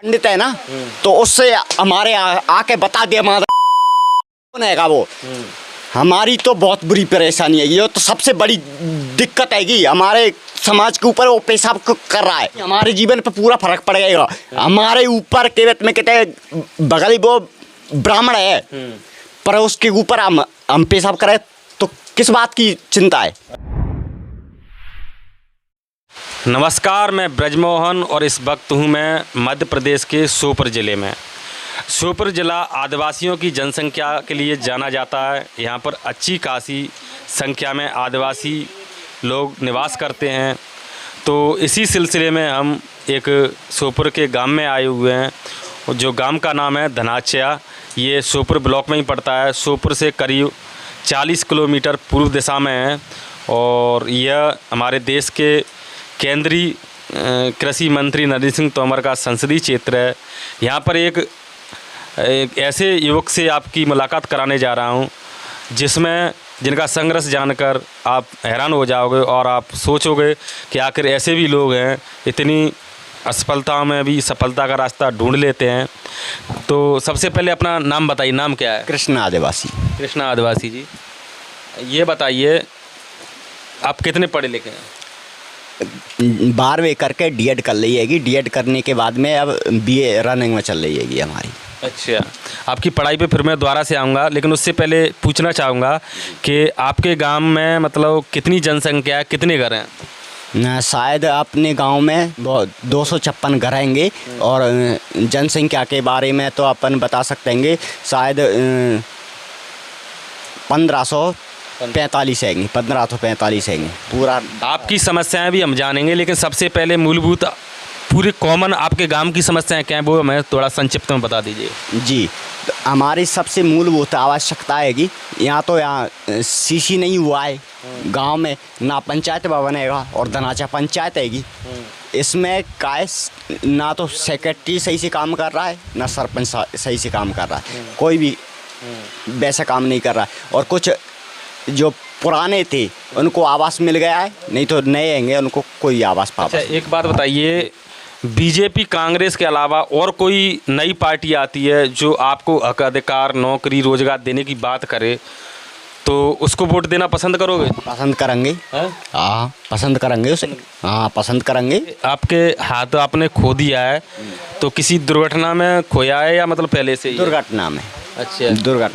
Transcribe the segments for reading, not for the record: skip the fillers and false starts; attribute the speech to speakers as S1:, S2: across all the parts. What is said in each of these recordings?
S1: पंडित है ना, तो उससे हमारे आके बता दिया माता कौन हैगा वो। हमारी तो बहुत बुरी परेशानी है, ये तो सबसे बड़ी दिक्कत हैगी हमारे समाज के ऊपर। वो पेशाब कर रहा है, हमारे जीवन पे पूरा फर्क पड़ेगा। हमारे ऊपर केवट में कहते बगल वो ब्राह्मण है, पर उसके ऊपर हम पेशाब करें तो किस बात की चिंता है।
S2: नमस्कार, मैं ब्रजमोहन और इस वक्त हूँ मैं मध्य प्रदेश के श्योपुर ज़िले में। श्योपुर ज़िला आदिवासियों की जनसंख्या के लिए जाना जाता है। यहाँ पर अच्छी खासी संख्या में आदिवासी लोग निवास करते हैं। तो इसी सिलसिले में हम एक श्योपुर के गांव में आए हुए हैं, जो गांव का नाम है धनाच्या। ये श्योपुर ब्लॉक में ही पड़ता है। श्योपुर से करीब 40 किलोमीटर पूर्व दिशा में है और यह हमारे देश के केंद्रीय कृषि मंत्री नरेंद्र सिंह तोमर का संसदीय क्षेत्र है। यहाँ पर एक ऐसे युवक से आपकी मुलाकात कराने जा रहा हूँ जिनका संघर्ष जानकर आप हैरान हो जाओगे और आप सोचोगे कि आखिर ऐसे भी लोग हैं, इतनी असफलता में भी सफलता का रास्ता ढूंढ लेते हैं। तो सबसे पहले अपना नाम बताइए, नाम क्या है?
S1: कृष्णा आदिवासी।
S2: कृष्णा आदिवासी जी, ये बताइए आप कितने पढ़े लिखे हैं?
S1: 12वीं करके डीएड कर ली हैगी। डीएड करने के बाद में अब बीए रनिंग में चल रही हैगी हमारी। अच्छा,
S2: आपकी पढ़ाई पे फिर मैं दोबारा से आऊँगा, लेकिन उससे पहले पूछना चाहूँगा कि आपके गांव में मतलब कितनी जनसंख्या है, कितने घर हैं?
S1: शायद अपने गांव में 256 घर होंगे और जनसंख्या के बारे में तो अपन बता सकते हैं शायद 1545 हैंगे, 1545 हैंगे पूरा।
S2: आपकी समस्याएं भी हम जानेंगे, लेकिन सबसे पहले मूलभूत पूरे कॉमन आपके गांव की समस्याएं क्या हैं वो हमें थोड़ा संक्षिप्त में बता दीजिए।
S1: जी, तो हमारी सबसे मूलभूत आवश्यकता है कि यहाँ तो यहाँ सीसी नहीं हुआ है गांव में, ना पंचायत भवन हैगा और धनाच्या पंचायत हैगी। इसमें काय ना तो सेक्रेटरी सही से काम कर रहा है, ना सरपंच सही से काम कर रहा है, कोई भी वैसा काम नहीं कर रहा है। और कुछ जो पुराने थे उनको आवास मिल गया है, नहीं तो नए आएंगे उनको कोई आवास पास।
S2: अच्छा, एक बात बताइए, बीजेपी कांग्रेस के अलावा और कोई नई पार्टी आती है जो आपको हक अधिकार नौकरी रोजगार देने की बात करे तो उसको वोट देना पसंद करोगे?
S1: पसंद करेंगे। हाँ, पसंद करेंगे उसे। हाँ, पसंद करेंगे।
S2: आपके हाथ आपने खो दिया है तो किसी दुर्घटना में खोया है या मतलब पहले से ही?
S1: दुर्घटना में।
S2: अच्छा,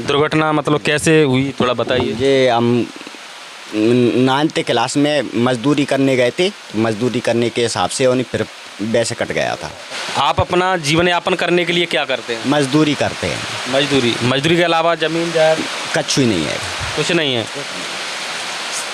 S2: दुर्घटना मतलब कैसे हुई, थोड़ा बताइए।
S1: ये हम 9th क्लास में मजदूरी करने गए थे, मजदूरी करने के हिसाब से उन्हें फिर वैसे कट गया था।
S2: आप अपना जीवन यापन करने के लिए क्या करते हैं?
S1: मजदूरी करते हैं।
S2: मजदूरी के अलावा ज़मीन जायदाद
S1: कुछ ही नहीं है।
S2: कुछ नहीं है।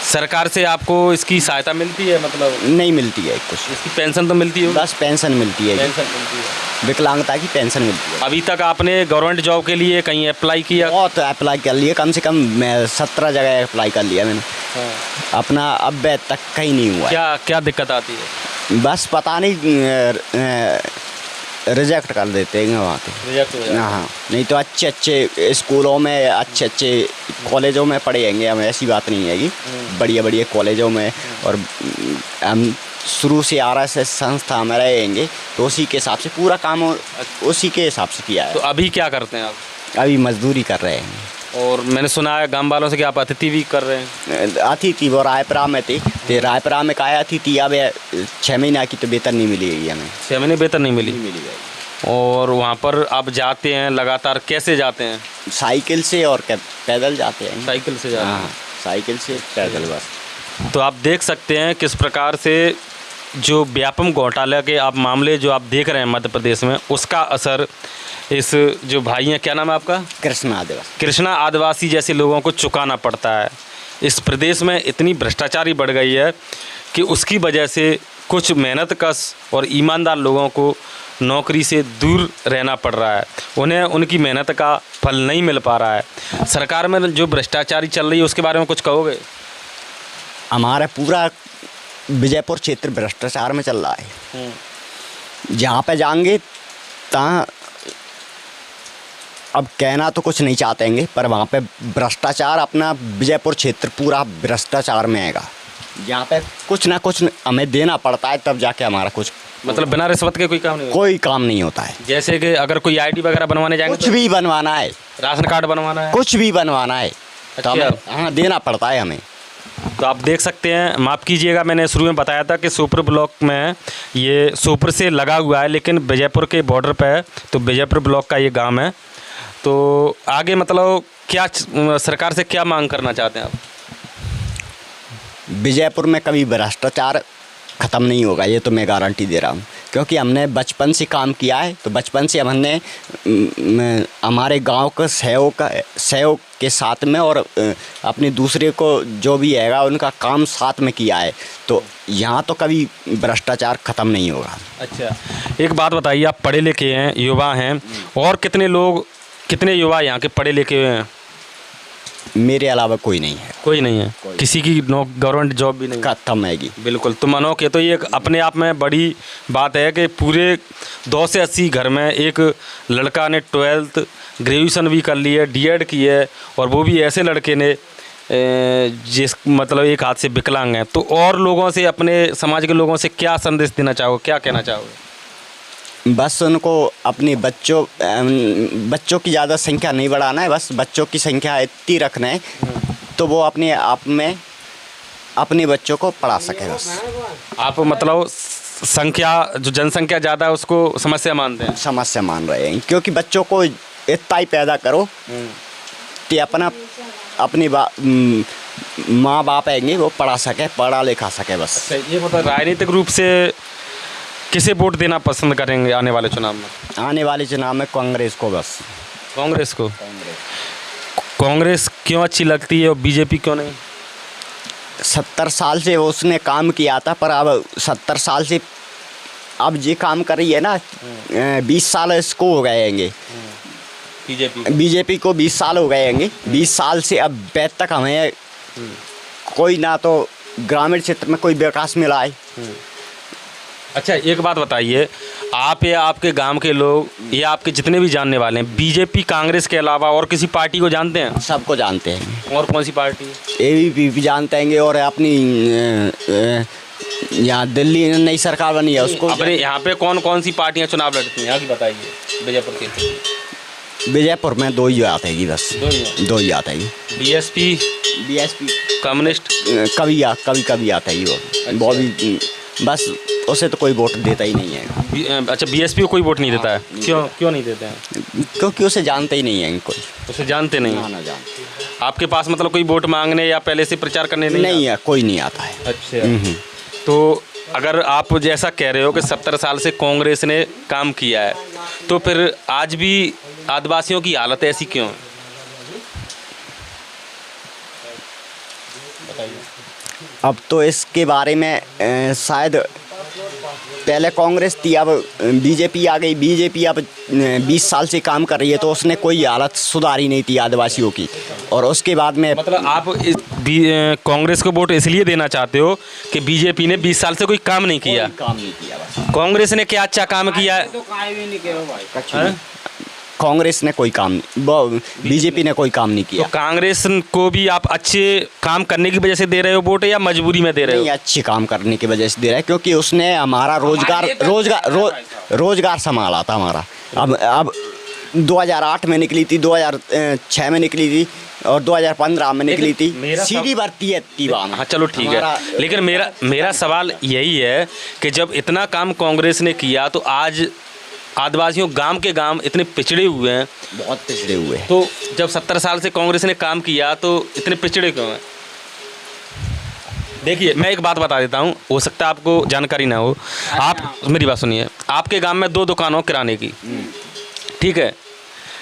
S2: सरकार से आपको इसकी सहायता मिलती है? मतलब
S1: नहीं मिलती है कुछ।
S2: इसकी पेंशन तो मिलती है?
S1: बस पेंशन मिलती है।
S2: पेंशन मिलती है,
S1: विकलांगता की पेंशन मिलती है।
S2: अभी तक आपने गवर्नमेंट जॉब के लिए कहीं अप्लाई किया?
S1: बहुत अप्लाई कर लिए, कम से कम मैं 17 जगह अप्लाई कर लिया मैंने।
S2: हाँ।
S1: अपना अब तक कहीं नहीं हुआ।
S2: क्या दिक्कत आती है?
S1: बस पता नहीं, रिजेक्ट कर देते हैं वहाँ पे।
S2: रिजेक्ट हो जाता है।
S1: हाँ, नहीं तो अच्छे स्कूलों में अच्छे कॉलेजों में पढ़े जाएंगे हम, ऐसी बात नहीं है कि बढ़िया कॉलेजों में। और हम शुरू से RSS संस्था में रहेंगे तो उसी के हिसाब से पूरा काम उसी के हिसाब से किया है।
S2: तो अभी क्या करते हैं आप?
S1: अभी मजदूरी कर रहे हैं।
S2: और मैंने सुना है गांव वालों से कि आप अतिथि भी कर रहे हैं?
S1: अतिथि वो रायपुरा में थी, तो रायपुरा में कहा अतिथि अब 6 महीना की तो वेतन नहीं मिलेगी हमें।
S2: 6 महीने वेतन नहीं मिली? और वहाँ पर आप जाते हैं लगातार, कैसे जाते हैं?
S1: साइकिल से और पैदल जाते हैं।
S2: साइकिल से जाते हैं?
S1: हाँ, साइकिल से पैदल बस।
S2: तो आप देख सकते हैं किस प्रकार से जो व्यापम घोटाले के आप मामले जो आप देख रहे हैं मध्य प्रदेश में, उसका असर इस जो भाई हैं, क्या नाम है आपका? कृष्णा आदिवासी जैसे लोगों को चुकाना पड़ता है। इस प्रदेश में इतनी भ्रष्टाचारी बढ़ गई है कि उसकी वजह से कुछ मेहनत कश और ईमानदार लोगों को नौकरी से दूर रहना पड़ रहा है। उन्हें उनकी मेहनत का फल नहीं मिल पा रहा है। सरकार में जो भ्रष्टाचारी चल रही है उसके बारे में कुछ कहोगे?
S1: हमारा पूरा विजयपुर क्षेत्र भ्रष्टाचार में चल रहा है। जहाँ पे जाएंगे तहाँ अब कहना तो कुछ नहीं चाहते पर वहाँ पे भ्रष्टाचार, अपना विजयपुर क्षेत्र पूरा भ्रष्टाचार में आएगा। यहाँ पे कुछ ना कुछ हमें देना पड़ता है तब जाके हमारा कुछ
S2: मतलब बिना रिश्वत के कोई काम नहीं होता?
S1: कोई काम नहीं होता है।
S2: जैसे कि अगर कोई आईडी वगैरह बनवाने जाएंगे
S1: कुछ भी बनवाना है,
S2: राशन कार्ड बनवाना है,
S1: कुछ भी बनवाना है तो
S2: अच्छा।
S1: हमें हाँ देना पड़ता है हमें।
S2: तो आप देख सकते हैं, माफ़ कीजिएगा मैंने शुरू में बताया था कि सोपर ब्लॉक में ये सोपर से लगा हुआ है लेकिन विजयपुर के बॉर्डर पे है, तो विजयपुर ब्लॉक का ये गांव है। तो आगे मतलब क्या सरकार से क्या मांग करना चाहते हैं आप?
S1: विजयपुर में कभी भ्रष्टाचार ख़त्म नहीं होगा, ये तो मैं गारंटी दे रहा हूँ, क्योंकि हमने बचपन से काम किया है। तो बचपन से हमने हमारे गांव का सहयोग के साथ में और अपने दूसरे को जो भी हैगा उनका काम साथ में किया है, तो यहाँ तो कभी भ्रष्टाचार ख़त्म नहीं होगा।
S2: अच्छा, एक बात बताइए, आप पढ़े लिखे हैं, युवा हैं, और कितने युवा यहाँ के पढ़े लिखे हुए हैं?
S1: मेरे अलावा कोई नहीं है।
S2: कोई नहीं है, किसी की गवर्नमेंट जॉब भी नहीं?
S1: खत्म है।
S2: बिल्कुल। तो मानो कि तो ये अपने आप में बड़ी बात है कि पूरे 2 से 80 घर में एक लड़का ने 12th ग्रेजुएशन भी कर ली है, डीएड की है, और वो भी ऐसे लड़के ने जिस मतलब एक हाथ से विकलांग हैं। तो और लोगों से, अपने समाज के लोगों से क्या संदेश देना चाहोगे, क्या कहना चाहोगे?
S1: बस उनको अपने बच्चों की ज़्यादा संख्या नहीं बढ़ाना है, बस बच्चों की संख्या इतनी रखना है तो वो अपने आप में अपने बच्चों को पढ़ा सके। बस
S2: आप मतलब संख्या, जो जनसंख्या ज़्यादा है उसको समस्या मानते हैं?
S1: समस्या मान रहे हैं, क्योंकि बच्चों को इतना ही पैदा करो कि अपने माँ बाप आएंगे वो पढ़ा सके, पढ़ा लिखा सके बस।
S2: ये मतलब राजनीतिक रूप से किसे वोट देना पसंद करेंगे आने वाले चुनाव में?
S1: आने वाले चुनाव में कांग्रेस को। बस
S2: कांग्रेस को? कांग्रेस क्यों अच्छी लगती है और बीजेपी क्यों नहीं?
S1: 70 साल से उसने काम किया था, पर अब 70 साल से अब ये काम कर रही है ना, 20 साल इसको हो गए होंगे, बीजेपी को 20 साल हो गए होंगे। 20 साल से अब बैद तक हमें कोई ना तो ग्रामीण क्षेत्र में कोई विकास मिला है।
S2: अच्छा, एक बात बताइए, आप या आपके गांव के लोग या आपके जितने भी जानने वाले हैं, बीजेपी कांग्रेस के अलावा और किसी पार्टी को जानते हैं?
S1: सबको जानते हैं।
S2: और कौन सी पार्टी?
S1: एबीपी भी जानते हैं, और अपनी यहाँ दिल्ली नई सरकार बनी है उसको।
S2: अपने यहाँ पे कौन कौन सी पार्टियाँ चुनाव लड़ती हैं, यहाँ की बताइए।
S1: विजयपुर में 2 ही आते हैं बस, 2 ही आते हैं।
S2: बीएसपी कम्युनिस्ट
S1: कभी आता है वो भी, बस उसे तो कोई वोट देता ही नहीं है।
S2: अच्छा, बीएसपी को कोई वोट नहीं देता है? क्यों नहीं देते हैं?
S1: क्योंकि उसे जानते ही नहीं है कोई।
S2: उसे जानते नहीं?
S1: ना जानते।
S2: आपके पास मतलब कोई वोट मांगने या पहले से प्रचार करने
S1: नहीं है, कोई नहीं आता है।
S2: अच्छा, तो अगर आप जैसा कह रहे हो कि 70 साल से कांग्रेस ने काम किया है, तो फिर आज भी आदिवासियों की हालत ऐसी क्यों है?
S1: अब तो इसके बारे में शायद पहले कांग्रेस थी, अब बीजेपी आ गई। बीजेपी अब 20 साल से काम कर रही है, तो उसने कोई हालत सुधारी नहीं थी आदिवासियों की। और उसके बाद में
S2: मतलब आप कांग्रेस को वोट इसलिए देना चाहते हो कि बीजेपी ने 20 साल से कोई काम नहीं किया?
S1: बस।
S2: कांग्रेस ने क्या अच्छा काम किया है?
S1: कांग्रेस ने कोई काम, बीजेपी ने कोई काम नहीं किया।
S2: तो कांग्रेस को भी आप अच्छे काम करने की वजह से दे रहे हो वोट, या मजबूरी में दे रहे हो?
S1: नहीं, अच्छे काम करने की वजह से दे रहा है, क्योंकि उसने हमारा रोजगार संभाला था हमारा। अब 2008 में निकली थी, 2006 में निकली थी, और 2015 में निकली थी। सीधी भर्ती है।
S2: हाँ चलो ठीक है, लेकिन मेरा सवाल यही है कि जब इतना काम कांग्रेस ने किया, तो आज आदिवासियों गांव के गांव इतने पिछड़े हुए हैं,
S1: बहुत पिछड़े हुए हैं।
S2: तो जब 70 साल से कांग्रेस ने काम किया तो इतने पिछड़े क्यों हैं? देखिए, मैं एक बात बता देता हूँ, हो सकता है आपको जानकारी ना हो। आप मेरी बात सुनिए, आपके गांव में 2 दुकान हो किराने की, ठीक है,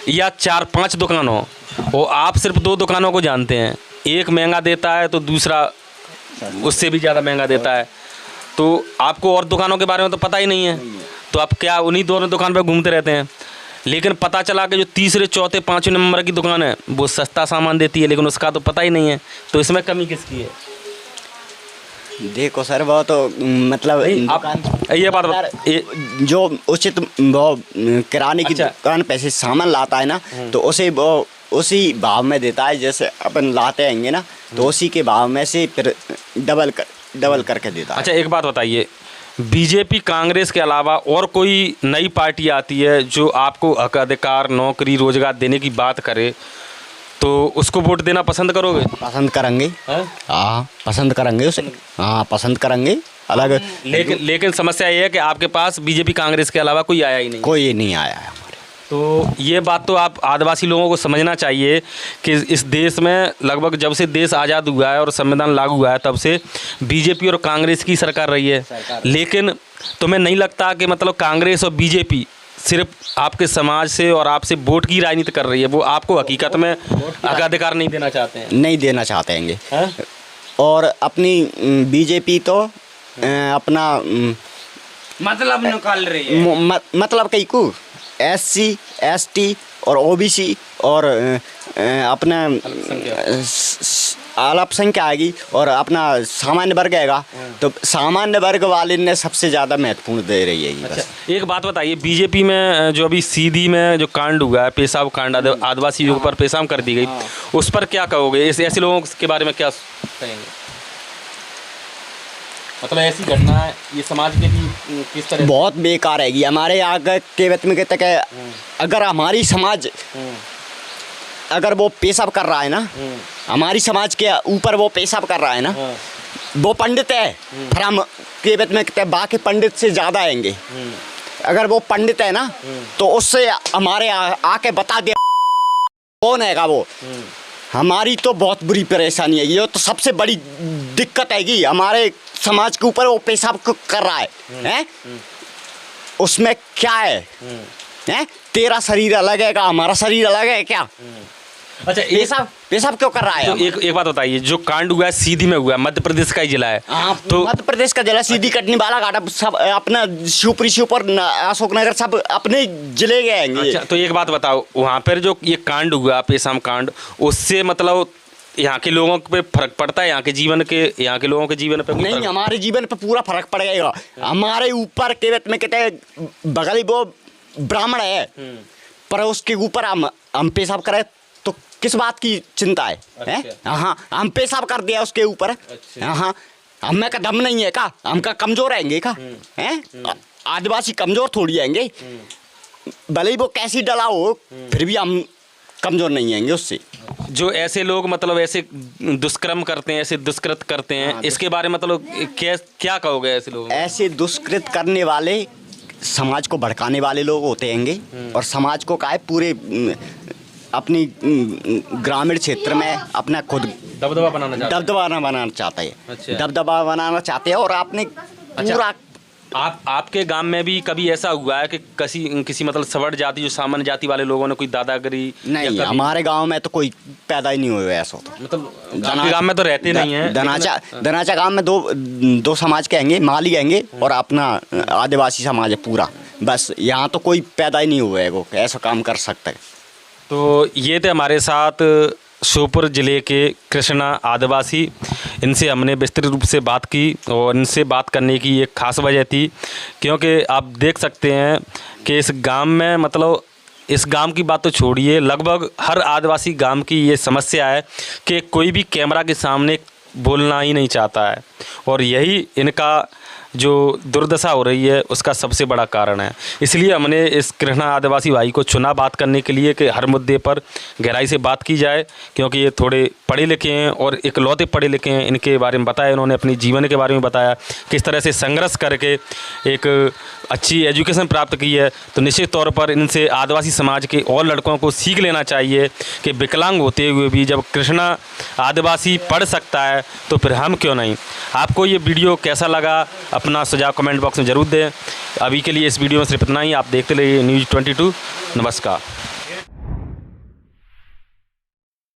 S2: या 4-5 दुकान हो, और आप सिर्फ 2 दुकानों को जानते हैं, एक महंगा देता है तो दूसरा उससे भी ज़्यादा महंगा देता है, तो आपको और दुकानों के बारे में तो पता ही नहीं है, तो आप क्या उन्हीं दोनों दुकान पर घूमते रहते हैं। लेकिन पता चला कि जो तीसरे, चौथे, 5वें नंबर की दुकान है वो सस्ता सामान देती है, लेकिन उसका तो पता ही नहीं है, तो इसमें कमी किसकी है?
S1: देखो सर, वो तो मतलब
S2: ये बात
S1: जो उचित वो किराने की दुकान पैसे सामान लाता है ना, तो उसे वो उसी भाव में देता है, जैसे अपन लाते आएंगे ना, तो उसी के भाव में से फिर डबल करके देता है।
S2: अच्छा, एक बात बताइए, बीजेपी कांग्रेस के अलावा और कोई नई पार्टी आती है जो आपको हक अधिकार नौकरी रोजगार देने की बात करे तो उसको वोट देना पसंद करोगे?
S1: पसंद करेंगे।
S2: हैं?
S1: हाँ, पसंद करेंगे उसे। हाँ, पसंद करेंगे। अलग
S2: लेकिन समस्या ये है कि आपके पास बीजेपी कांग्रेस के अलावा कोई आया ही नहीं।
S1: कोई नहीं आया है हमारे।
S2: तो ये बात तो आप आदिवासी लोगों को समझना चाहिए कि इस देश में लगभग जब से देश आज़ाद हुआ है और संविधान लागू हुआ है तब से बीजेपी और कांग्रेस की सरकार रही है। लेकिन तुम्हें नहीं लगता कि मतलब कांग्रेस और बीजेपी सिर्फ आपके समाज से और आपसे वोट की राजनीति कर रही है, वो आपको हकीकत में हक अधिकार नहीं देना चाहते हैं?
S1: नहीं देना चाहते हैं।
S2: हैं?
S1: और अपनी बीजेपी तो अपना
S2: मतलब निकाल रही है।
S1: मतलब कई को SC ST और OBC और अपना अल्पसंख्यक आएगी और अपना सामान्य वर्ग आएगा। तो सामान्य वर्ग वाले ने सबसे ज़्यादा महत्वपूर्ण दे रही है।
S2: अच्छा, एक बात बताइए, बीजेपी में जो अभी सीधी में जो कांड हुआ है, पेशाब कांड आदिवासी के ऊपर पेशाब कर दी गई, उस पर क्या कहोगे? ऐसे लोगों के बारे में क्या कहेंगे? मतलब ऐसी घटना है ये समाज के लिए किस तरह
S1: बहुत बेकार है। हमारे आगे के वक्त में कहते हैं अगर हमारी समाज अगर वो पेशाब कर रहा है ना, हमारी समाज के ऊपर वो पेशाब कर रहा है ना, वो पंडित है, फिर हम के वक्त में कहते हैं बाकी पंडित से ज़्यादा आएंगे। अगर वो पंडित है ना तो उससे हमारे आके बता दे कौन हैगा वो। हमारी तो बहुत बुरी परेशानी है। ये तो सबसे बड़ी दिक्कत हैगी हमारे समाज के ऊपर। वो पेशाब कर रहा है, हैं? उसमें क्या है? हैं? तेरा शरीर अलग है, हमारा शरीर अलग है क्या?
S2: अच्छा,
S1: पेशाब क्यों कर रहा है?
S2: तो एक बात बताइए, जो कांड हुआ है सीधी में हुआ है, मध्य प्रदेश का ही जिला है।
S1: तो मध्य प्रदेश का जिला सीधी कटनी वाला घाटा सब अपना शिवपुरी शिवपुर अशोकनगर सब अपने जिले के आएंगे।
S2: अच्छा, तो एक बात बताओ, वहाँ पर जो ये कांड हुआ पेशाब कांड, उससे मतलब यहाँ के लोगों पे फर्क पड़ता है? यहाँ के लोगों के जीवन पे
S1: नहीं, हमारे जीवन पे पूरा फर्क पड़ेगा। हमारे ऊपर के वक्त में कहते हैं बगल वो ब्राह्मण है पर उसके ऊपर हम पेशाब करें तो किस बात की चिंता है?
S2: अच्छा।
S1: हाँ, हम पेशाब कर दिया उसके ऊपर।
S2: अच्छा।
S1: हाँ, हमें का दम नहीं है का? हम का कमजोर रहेंगे का? हैं? आदिवासी कमजोर थोड़ी आएंगे। भले ही वो कैसी डला हो फिर भी हम कमजोर नहीं आएंगे उससे।
S2: जो ऐसे लोग मतलब ऐसे दुष्कर्म करते हैं, ऐसे दुष्कृत करते हैं, इसके बारे में मतलब क्या कहोगे ऐसे लोग? ऐसे
S1: दुष्कृत करने वाले समाज को भड़काने वाले लोग होते हैंगे और समाज को का है पूरे अपनी ग्रामीण क्षेत्र में अपना खुद
S2: दबदबा बनाना
S1: चाहता है।
S2: अच्छा।
S1: दबदबा बनाना चाहते हैं और आपने पूरा
S2: आपके गांव में भी कभी ऐसा हुआ है कि किसी मतलब सवर्ण जाति जो सामान्य जाति वाले लोगों ने कोई दादागिरी?
S1: नहीं, हमारे गांव में तो कोई पैदा ही नहीं हुआ ऐसा। तो
S2: मतलब गांव में तो रहते नहीं है।
S1: धनाचा गांव में दो समाज के आएंगे, माली आएंगे और अपना आदिवासी समाज है पूरा। बस यहाँ तो कोई पैदा ही नहीं हुआ है वो ऐसा काम कर सकता है।
S2: तो ये थे हमारे साथ श्योपुर ज़िले के कृष्णा आदिवासी। इनसे हमने विस्तृत रूप से बात की और इनसे बात करने की एक ख़ास वजह थी क्योंकि आप देख सकते हैं कि इस गांव में मतलब इस गांव की बात तो छोड़िए, लगभग हर आदिवासी गांव की ये समस्या है कि कोई भी कैमरा के सामने बोलना ही नहीं चाहता है और यही इनका जो दुर्दशा हो रही है उसका सबसे बड़ा कारण है। इसलिए हमने इस कृष्णा आदिवासी भाई को चुना बात करने के लिए कि हर मुद्दे पर गहराई से बात की जाए क्योंकि ये थोड़े पढ़े लिखे हैं और इकलौते पढ़े लिखे हैं। इनके बारे में बताया, इन्होंने अपनी जीवन के बारे में बताया किस तरह से संघर्ष करके एक अच्छी एजुकेशन प्राप्त की है। तो निश्चित तौर पर इनसे आदिवासी समाज के और लड़कों को सीख लेना चाहिए कि विकलांग होते हुए भी जब कृष्णा आदिवासी पढ़ सकता है तो फिर हम क्यों नहीं। आपको ये वीडियो कैसा लगा अपना सुझाव कमेंट बॉक्स में ज़रूर दें। अभी के लिए इस वीडियो में सिर्फ इतना ही। आप देखते रहिए न्यूज़ 22। नमस्कार।